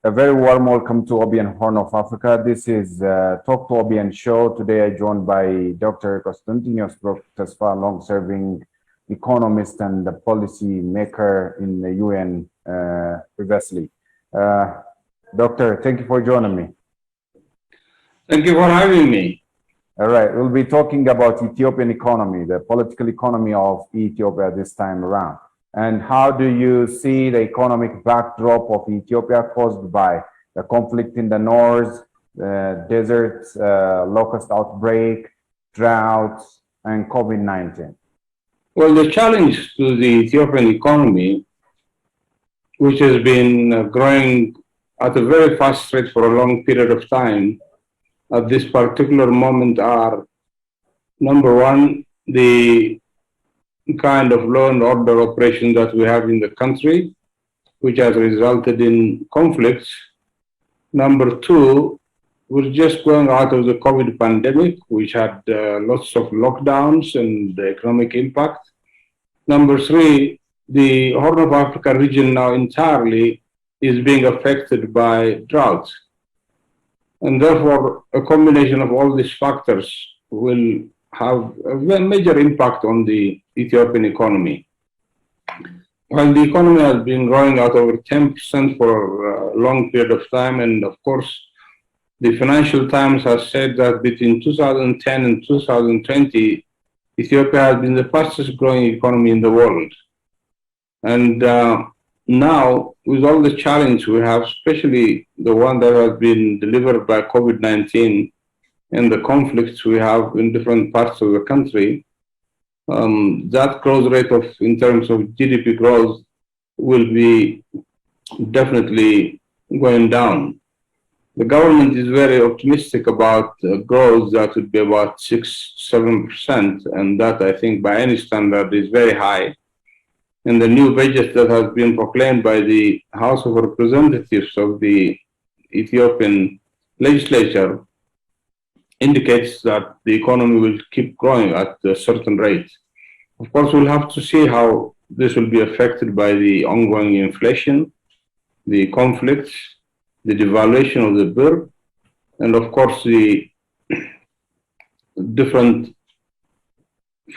A very warm welcome to Obian Horn of Africa. This is Talk to Obian show. Today I joined by Dr. Constantinos Tesfa, long-serving economist and policy maker in the UN previously. Doctor, thank you for joining me. Thank you for having me. All right, we'll be talking about Ethiopian economy, the political economy of Ethiopia this time around. And how do you see the economic backdrop of Ethiopia caused by the conflict in the north, deserts, locust outbreak, droughts, and COVID-19? Well, the challenge to the Ethiopian economy, which has been growing at a very fast rate for a long period of time, at this particular moment are, number one, the kind of law and order operation that we have in the country, which has resulted in conflicts. Number two, we're just going out of the COVID pandemic, which had lots of lockdowns and economic impact. Number three, the Horn of Africa region now entirely is being affected by drought. And therefore, a combination of all these factors will have a major impact on the Ethiopian economy. While the economy has been growing at over 10% for a long period of time, and of course, the Financial Times has said that between 2010 and 2020, Ethiopia has been the fastest growing economy in the world. And now, with all the challenge we have, especially the one that has been delivered by COVID-19 and the conflicts we have in different parts of the country, that growth rate in terms of GDP growth will be definitely going down. The government is very optimistic about growth that would be about 6-7%, and that I think by any standard is very high. And the new budget that has been proclaimed by the House of Representatives of the Ethiopian legislature indicates that the economy will keep growing at a certain rate. Of course, we'll have to see how this will be affected by the ongoing inflation, the conflicts, the devaluation of the birr, and of course the different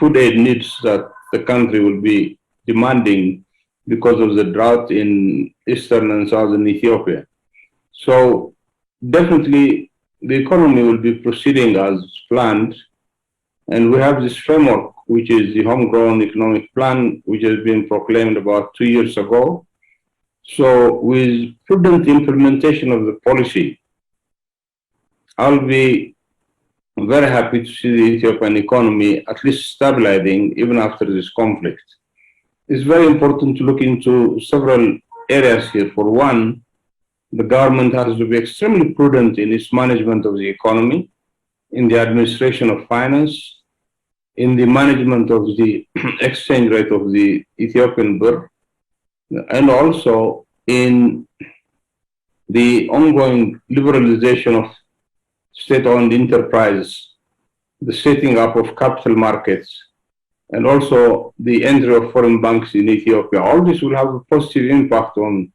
food aid needs that the country will be demanding because of the drought in eastern and southern Ethiopia. So definitely the economy will be proceeding as planned, and we have this framework, which is the homegrown economic plan, which has been proclaimed about 2 years ago. So with prudent implementation of the policy, I'll be very happy to see the Ethiopian economy at least stabilizing even after this conflict. It's very important to look into several areas here. For one, the government has to be extremely prudent in its management of the economy, in the administration of finance, in the management of the exchange rate of the Ethiopian birr, and also in the ongoing liberalization of state-owned enterprises, the setting up of capital markets, and also the entry of foreign banks in Ethiopia. All this will have a positive impact on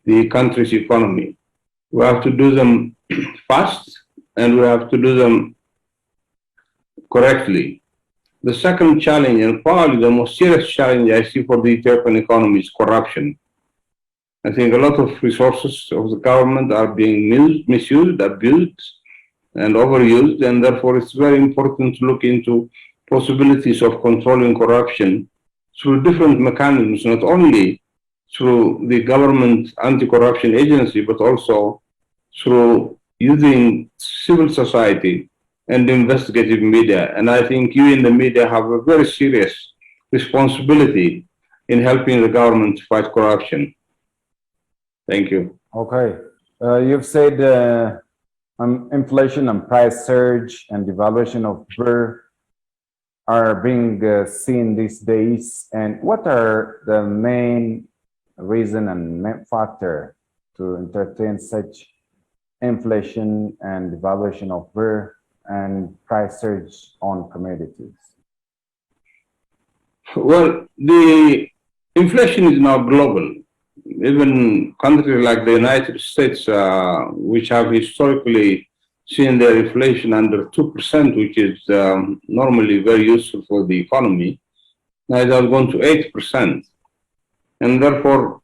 the country's economy. We have to do them fast, and we have to do them correctly. The second challenge, and probably the most serious challenge I see for the Ethiopian economy, is corruption. I think a lot of resources of the government are being misused, abused, and overused, and therefore it's very important to look into possibilities of controlling corruption through different mechanisms, not only through the government anti-corruption agency, but also through using civil society and investigative media. And I think you in the media have a very serious responsibility in helping the government to fight corruption. Thank you. Okay. You've said inflation and price surge and devaluation of birr are being seen these days. And what are the main reason and main factor to entertain such inflation and devaluation of birr and price surge on commodities? Well, the inflation is now global. even countries like the United States, which have historically seen their inflation under 2%, which is normally very useful for the economy, now it has gone to 8%. And therefore,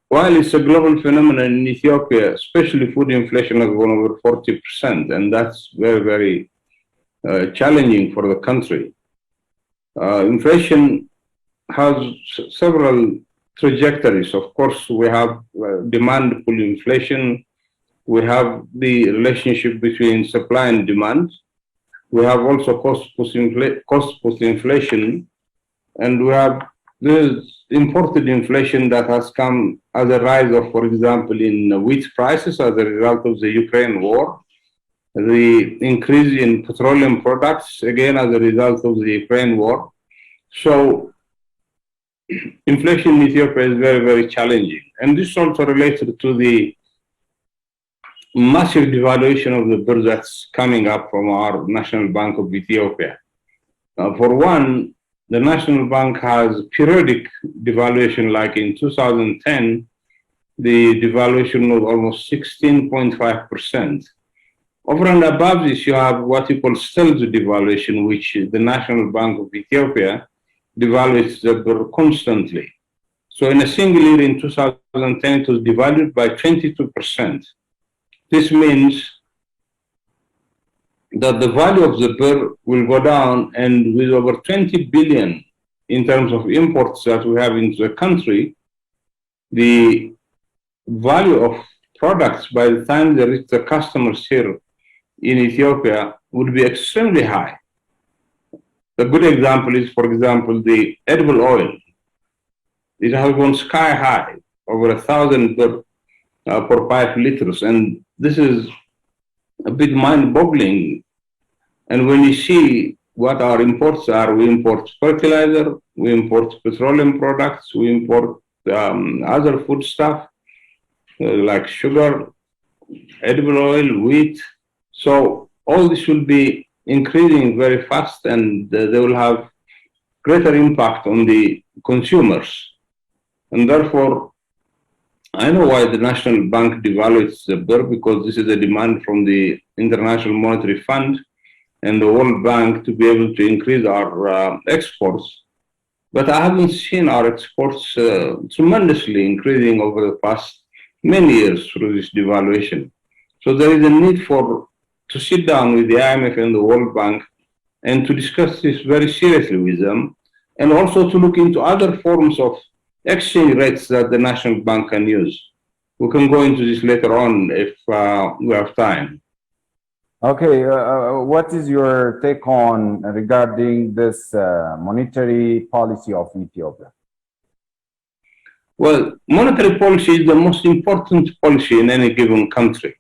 while it's a global phenomenon in Ethiopia, especially food inflation has gone over 40%, and that's very, very challenging for the country. Inflation has several trajectories. Of course, we have demand pull inflation. We have the relationship between supply and demand. We have also cost push inflation, and we have this imported inflation that has come as a rise of, for example, in wheat prices as a result of the Ukraine war, the increase in petroleum products, again, as a result of the Ukraine war. So inflation in Ethiopia is very, very challenging. And this also related to the massive devaluation of the birr that's coming up from our National Bank of Ethiopia. For one, the National Bank has periodic devaluation, like in 2010, the devaluation was almost 16.5%. Over and above this, you have what you call stealth devaluation, which the National Bank of Ethiopia devaluates the birr constantly. So in a single year in 2010, it was devalued by 22%. This means that the value of the birr will go down, and with over 20 billion in terms of imports that we have into the country, the value of products by the time they reach the customers here in Ethiopia would be extremely high. A good example is, for example, the edible oil. It has gone sky high, over 1,000 birr per 5 liters, and this is a bit mind-boggling. And when you see what our imports are, we import fertilizer, we import petroleum products, we import other food stuff like sugar, edible oil, wheat. So all this will be increasing very fast, and they will have greater impact on the consumers. And therefore, I know why the National Bank devaluates the birr, because this is a demand from the International Monetary Fund and the World Bank to be able to increase our exports. But I haven't seen our exports tremendously increasing over the past many years through this devaluation. So there is a need to sit down with the IMF and the World Bank and to discuss this very seriously with them, and also to look into other forms of exchange rates that the National Bank can use. We can go into this later on if we have time. Okay, what is your take on regarding this monetary policy of Ethiopia? Well, monetary policy is the most important policy in any given country.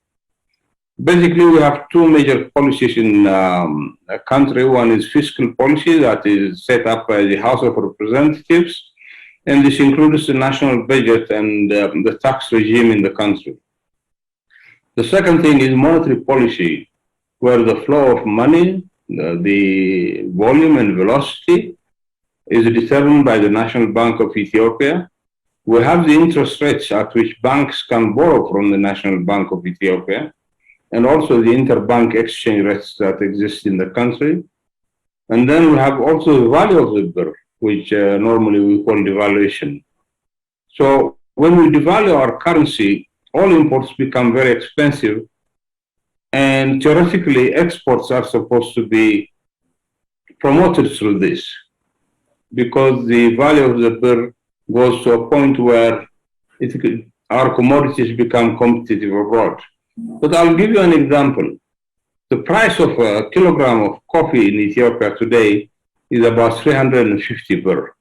Basically, we have two major policies in a country. One is fiscal policy that is set up by the House of Representatives, and this includes the national budget and the tax regime in the country. The second thing is monetary policy, where the flow of money, the volume and velocity is determined by the National Bank of Ethiopia. We have the interest rates at which banks can borrow from the National Bank of Ethiopia, and also the interbank exchange rates that exist in the country. And then we have also the value of the birr, which normally we call devaluation. So when we devalue our currency, all imports become very expensive, and theoretically exports are supposed to be promoted through this, because the value of the birr goes to a point where our commodities become competitive abroad. But I'll give you an example. The price of a kilogram of coffee in Ethiopia today is about 350 birr.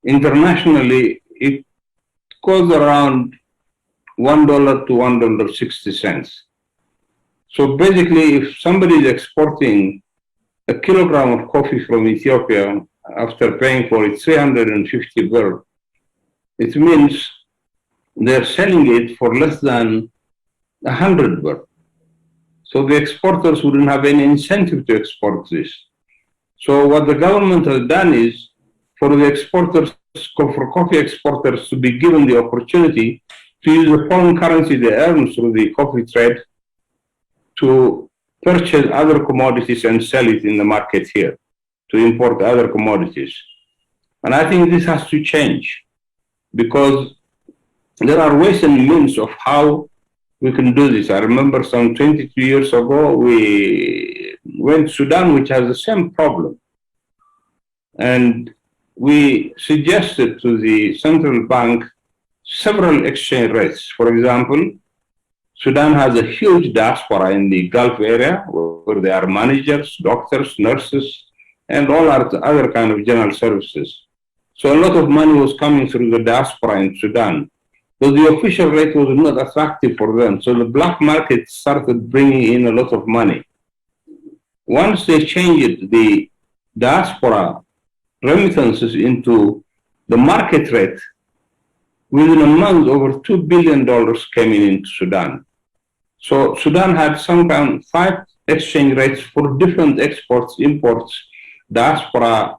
Internationally, it goes around $1 to $1.60. So basically, if somebody is exporting a kilogram of coffee from Ethiopia after paying for it 350 birr, it means they're selling it for less than 100 birr. So the exporters wouldn't have any incentive to export this. So what the government has done is for the exporters, for coffee exporters to be given the opportunity to use the foreign currency they earn through the coffee trade to purchase other commodities and sell it in the market here, to import other commodities. And I think this has to change because there are ways and means of how we can do this. I remember some 22 years ago, we went to Sudan, which has the same problem. And we suggested to the central bank several exchange rates. For example, Sudan has a huge diaspora in the Gulf area where there are managers, doctors, nurses, and all other kind of general services. So a lot of money was coming through the diaspora in Sudan. But the official rate was not attractive for them. So the black market started bringing in a lot of money. Once they changed the diaspora remittances into the market rate, within a month, over $2 billion came into Sudan. So Sudan had sometimes 5 exchange rates for different exports, imports, diaspora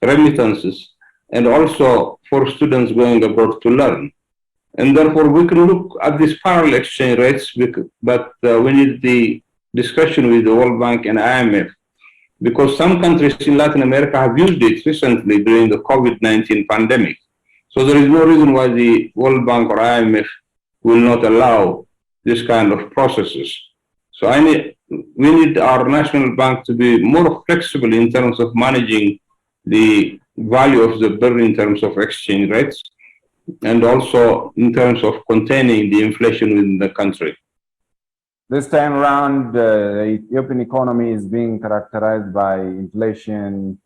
remittances, and also for students going abroad to learn. And therefore, we can look at these parallel exchange rates, but we need the discussion with the World Bank and IMF, because some countries in Latin America have used it recently during the COVID-19 pandemic. So there is no reason why the World Bank or IMF will not allow this kind of processes. So we need our national bank to be more flexible in terms of managing the value of the birr in terms of exchange rates, and also in terms of containing the inflation within the country. This time around, the Ethiopian economy is being characterized by inflation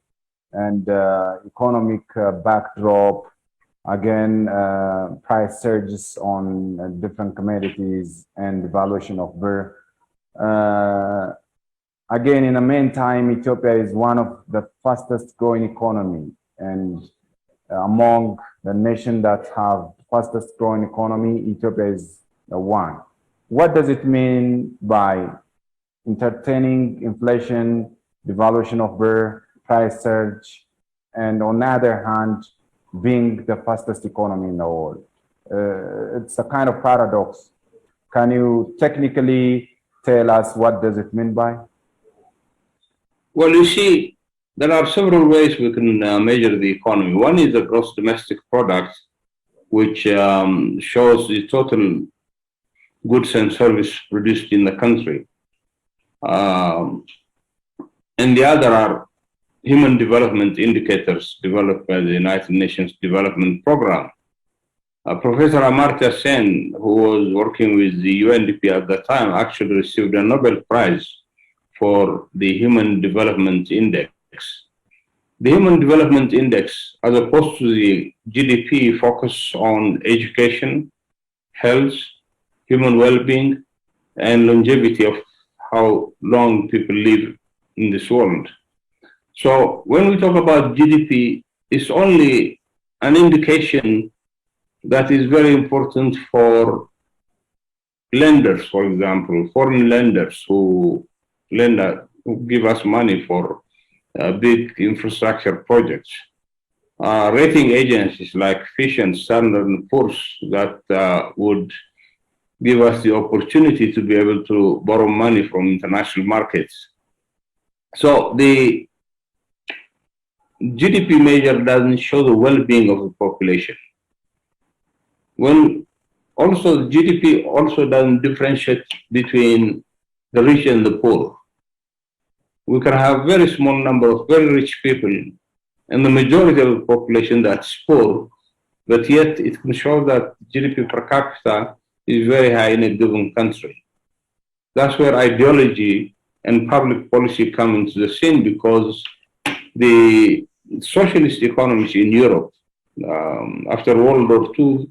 and economic backdrop. Again, price surges on different commodities and devaluation of birr. Again, in the meantime, Ethiopia is one of the fastest growing economy, and among the nations that have fastest growing economy, Ethiopia is the one. What does it mean by entertaining inflation, devaluation of birr, price surge, and on the other hand, being the fastest economy in the world? It's a kind of paradox. Can you technically tell us what does it mean by? Well, you see, there are several ways we can measure the economy. One is the gross domestic product, which shows the total goods and services produced in the country. And the other are human development indicators developed by the United Nations Development Program. Professor Amartya Sen, who was working with the UNDP at the time, actually received a Nobel Prize for the Human Development Index. The Human Development Index, as opposed to the GDP, focus on education, health, human well-being, and longevity of how long people live in this world. So when we talk about GDP, it's only an indication that is very important for lenders, for example, foreign lenders who give us money for big infrastructure projects. Rating agencies like Fish and Standard & Poor's that would give us the opportunity to be able to borrow money from international markets. So the GDP measure doesn't show the well-being of the population. When also the GDP also doesn't differentiate between the rich and the poor. We can have very small number of very rich people and the majority of the population that's poor, but yet it can show that GDP per capita is very high in a given country. That's where ideology and public policy come into the scene, because the socialist economies in Europe, after World War II,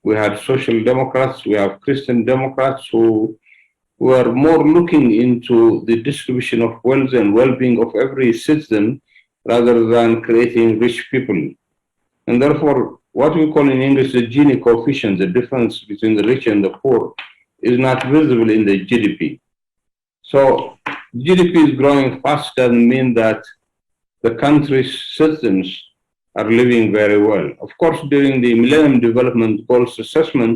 we had social democrats, we have Christian democrats who were more looking into the distribution of wealth and well-being of every citizen rather than creating rich people. And therefore, what we call in English the Gini coefficient, the difference between the rich and the poor, is not visible in the GDP. So GDP is growing fast doesn't mean that the country's citizens are living very well. Of course, during the Millennium Development Goals assessment,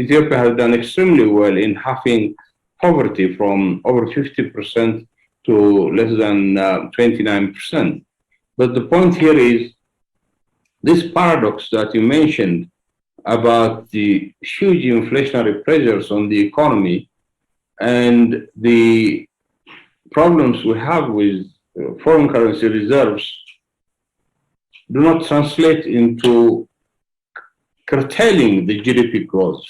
Ethiopia has done extremely well in halving poverty from over 50% to less than 29%. But the point here is this paradox that you mentioned about the huge inflationary pressures on the economy and the problems we have with foreign currency reserves do not translate into curtailing the GDP growth.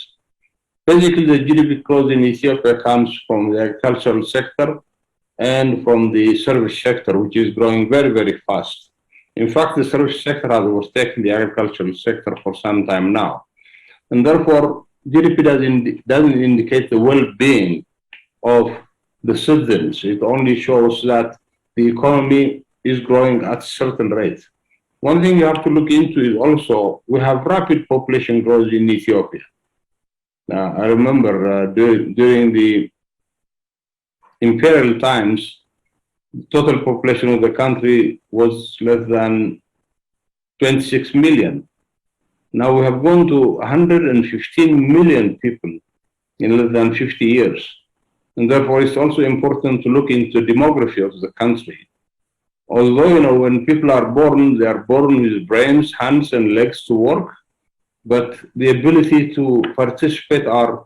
Basically, the GDP growth in Ethiopia comes from the agricultural sector and from the service sector, which is growing very, very fast. In fact, the service sector has overtaken the agricultural sector for some time now. And therefore, GDP doesn't indicate the well-being of the citizens. It only shows that the economy is growing at a certain rate. One thing you have to look into is also we have rapid population growth in Ethiopia. I remember during the imperial times, the total population of the country was less than 26 million. Now we have gone to 115 million people in less than 50 years. And therefore, it's also important to look into the demography of the country. Although, when people are born, they are born with brains, hands, and legs to work, but the ability to participate are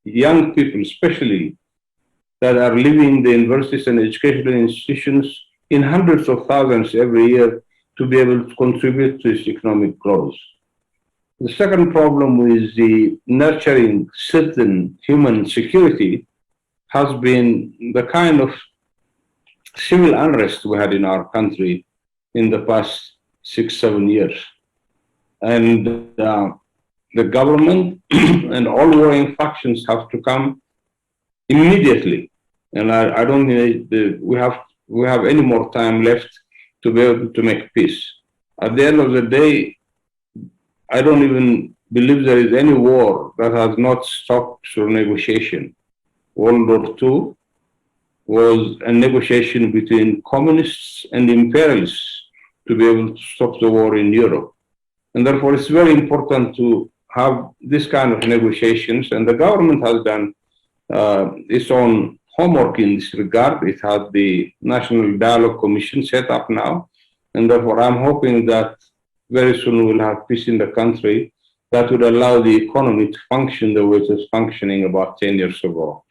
young people, especially that are leaving the universities and educational institutions in hundreds of thousands every year to be able to contribute to its economic growth. The second problem with the nurturing citizen human security has been the kind of civil unrest we had in our country in the past 6-7 years. And the government and all warring factions have to come immediately. And I don't think we have any more time left to be able to make peace. At the end of the day, I don't even believe there is any war that has not stopped through negotiation. World War II was a negotiation between communists and imperialists to be able to stop the war in Europe. And therefore, it's very important to have this kind of negotiations. And the government has done its own homework in this regard. It has the National Dialogue Commission set up now. And therefore, I'm hoping that very soon we'll have peace in the country that would allow the economy to function the way it was functioning about 10 years ago.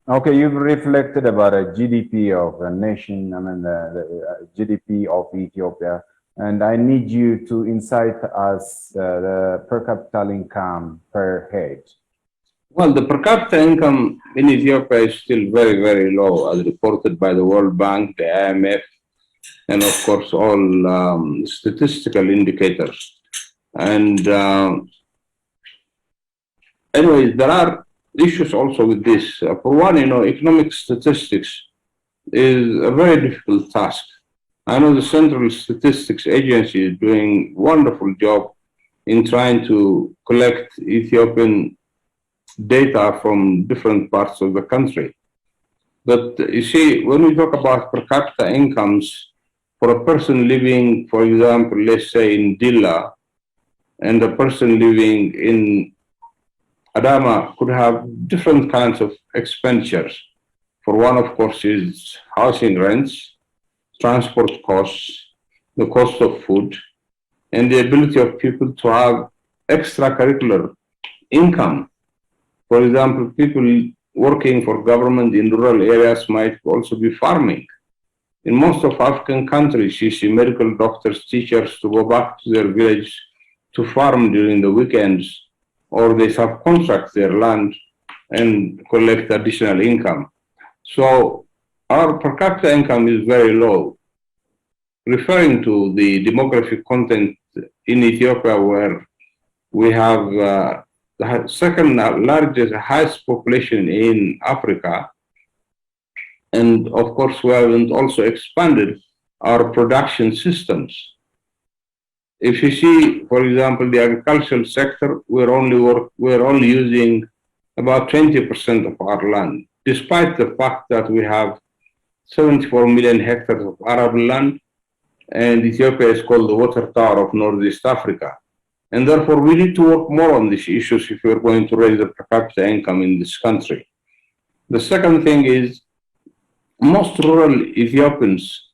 Okay, you've reflected about a GDP of a nation, the GDP of Ethiopia, and I need you to insight us the per capita income per head. Well, the per capita income in Ethiopia is still very, very low, as reported by the World Bank, the IMF, and of course all statistical indicators. And anyways, there are issues also with this. For one, economic statistics is a very difficult task. I know the Central Statistics Agency is doing a wonderful job in trying to collect Ethiopian data from different parts of the country. But you see, when we talk about per capita incomes, for a person living, for example, let's say in Dilla, and a person living in Adama could have different kinds of expenditures. For one, of course, is housing rents, transport costs, the cost of food, and the ability of people to have extracurricular income. For example, people working for government in rural areas might also be farming. In most of African countries, you see medical doctors, teachers to go back to their village to farm during the weekends, or they subcontract their land and collect additional income. So our per capita income is very low. Referring to the demographic content in Ethiopia, where we have the second largest, highest population in Africa, and of course we haven't also expanded our production systems. If you see, for example, the agricultural sector, we're only using about 20% of our land, despite the fact that we have 74 million hectares of arable land and Ethiopia is called the water tower of Northeast Africa. And therefore, we need to work more on these issues if we're going to raise the per capita income in this country. The second thing is most rural Ethiopians,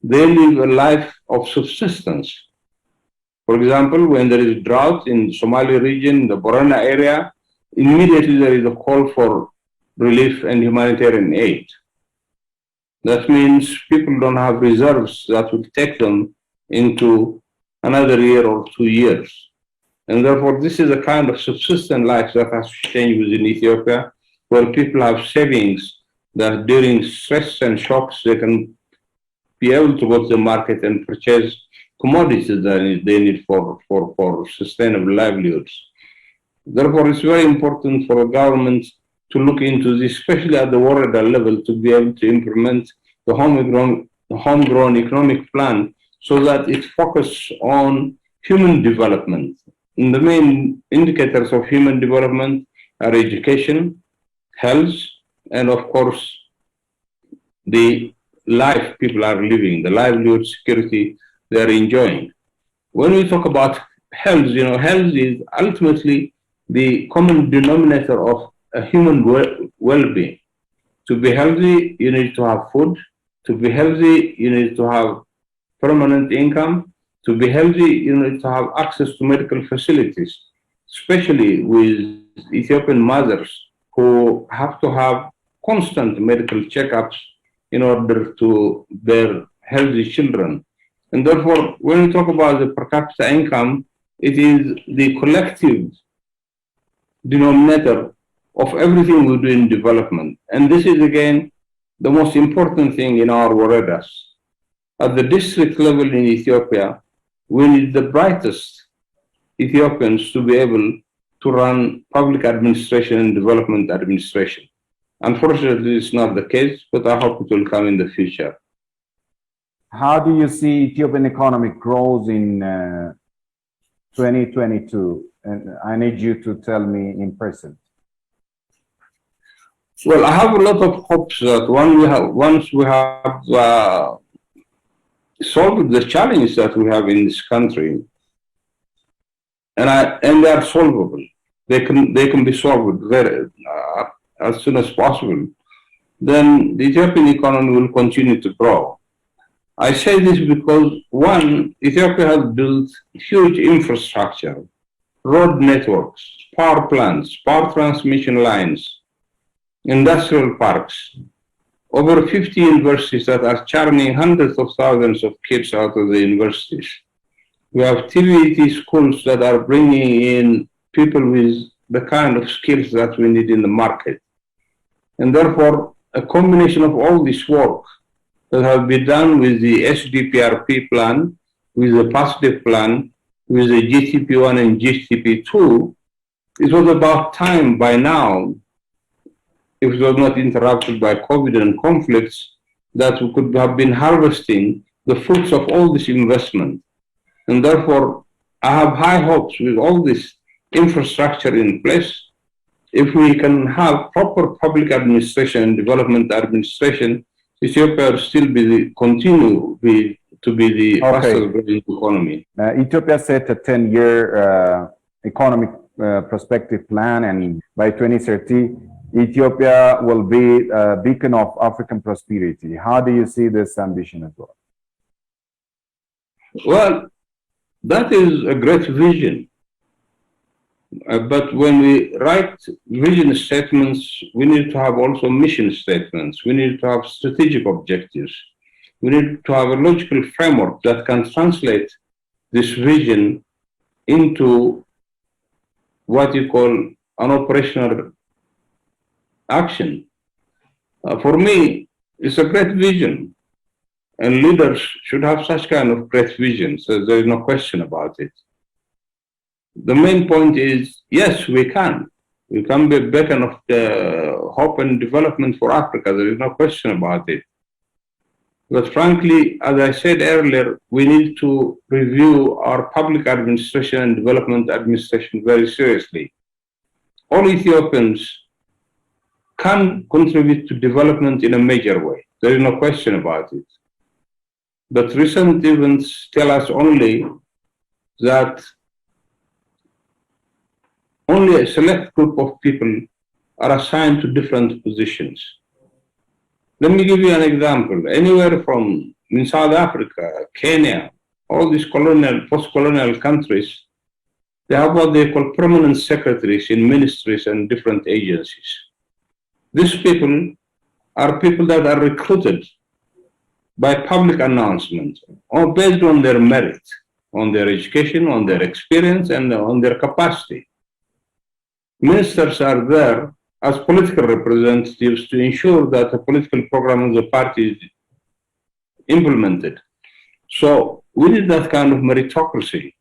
they live a life of subsistence. For example, when there is drought in the Somali region, the Borana area, immediately there is a call for relief and humanitarian aid. That means people don't have reserves that will take them into another year or 2 years. And therefore, this is a kind of subsistent life that has changed within Ethiopia, where people have savings that during stress and shocks, they can be able to go to the market and purchase commodities that they need for sustainable livelihoods. Therefore, it's very important for the government to look into this, especially at the world level, to be able to implement the homegrown economic plan so that it focuses on human development. And the main indicators of human development are education, health, and of course, the life people are living, the livelihood security they are enjoying. When we talk about health, health is ultimately the common denominator of a human well-being. To be healthy, you need to have food. To be healthy, you need to have permanent income. To be healthy, you need to have access to medical facilities, especially with Ethiopian mothers who have to have constant medical checkups in order to bear healthy children. And therefore, when we talk about the per capita income, it is the collective denominator of everything we do in development. And this is, again, the most important thing in our waredas. At the district level in Ethiopia, we need the brightest Ethiopians to be able to run public administration and development administration. Unfortunately, it's not the case, but I hope it will come in the future. How do you see Ethiopian economic growth in 2022? And I need you to tell me in present. Well, I have a lot of hopes that once we have solved the challenges that we have in this country, and they are solvable. They can be solved very as soon as possible. Then the Ethiopian economy will continue to grow. I say this because one, Ethiopia has built huge infrastructure, road networks, power plants, power transmission lines, industrial parks, over 50 universities that are churning hundreds of thousands of kids out of the universities. We have TVET schools that are bringing in people with the kind of skills that we need in the market. And therefore, a combination of all this work that have been done with the SDPRP plan, with the positive plan, with the GTP1 and GTP2, it was about time by now, if it was not interrupted by COVID and conflicts, that we could have been harvesting the fruits of all this investment. And therefore, I have high hopes with all this infrastructure in place. If we can have proper public administration and development administration, Ethiopia will still continue to be the fastest growing economy. Ethiopia set a 10-year economic perspective plan, and by 2030, Ethiopia will be a beacon of African prosperity. How do you see this ambition as well? Well, that is a great vision. But when we write vision statements, we need to have also mission statements. We need to have strategic objectives. We need to have a logical framework that can translate this vision into what you call an operational action. For me, it's a great vision, and leaders should have such kind of great visions. So there is no question about it. The main point is, yes, we can. We can be a beacon of the hope and development for Africa. There is no question about it. But frankly, as I said earlier, we need to review our public administration and development administration very seriously. All Ethiopians can contribute to development in a major way. There is no question about it. But recent events tell us only that only a select group of people are assigned to different positions. Let me give you an example. Anywhere from in South Africa, Kenya, all these post-colonial countries, they have what they call permanent secretaries in ministries and different agencies. These people are people that are recruited by public announcement or based on their merit, on their education, on their experience, and on their capacity. Ministers are there as political representatives to ensure that the political program of the party is implemented. So we need that kind of meritocracy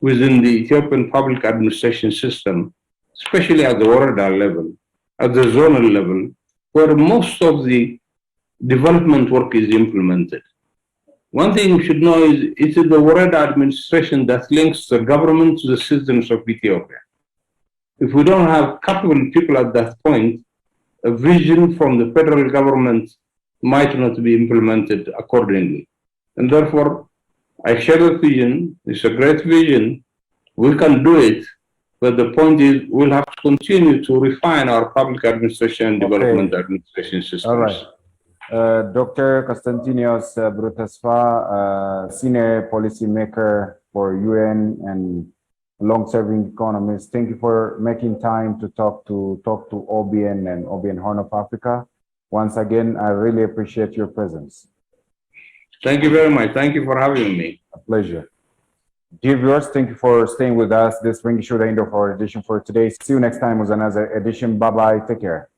within the Ethiopian public administration system, especially at the Warada level, at the zonal level, where most of the development work is implemented. One thing we should know is it is the Warada administration that links the government to the citizens of Ethiopia. If we don't have capable people at that point, a vision from the federal government might not be implemented accordingly. And therefore, I share the vision. It's a great vision. We can do it. But the point is, we'll have to continue to refine our public administration and development administration systems. All right. Dr. Konstantinos Brutasfa, senior policymaker for UN and long-serving economist. Thank you for making time to talk to OBN and OBN Horn of Africa. Once again, I really appreciate your presence. Thank you very much. Thank you for having me. A pleasure. Dear viewers, thank you for staying with us. This brings you to the end of our edition for today. See you next time with another edition. Bye-bye. Take care.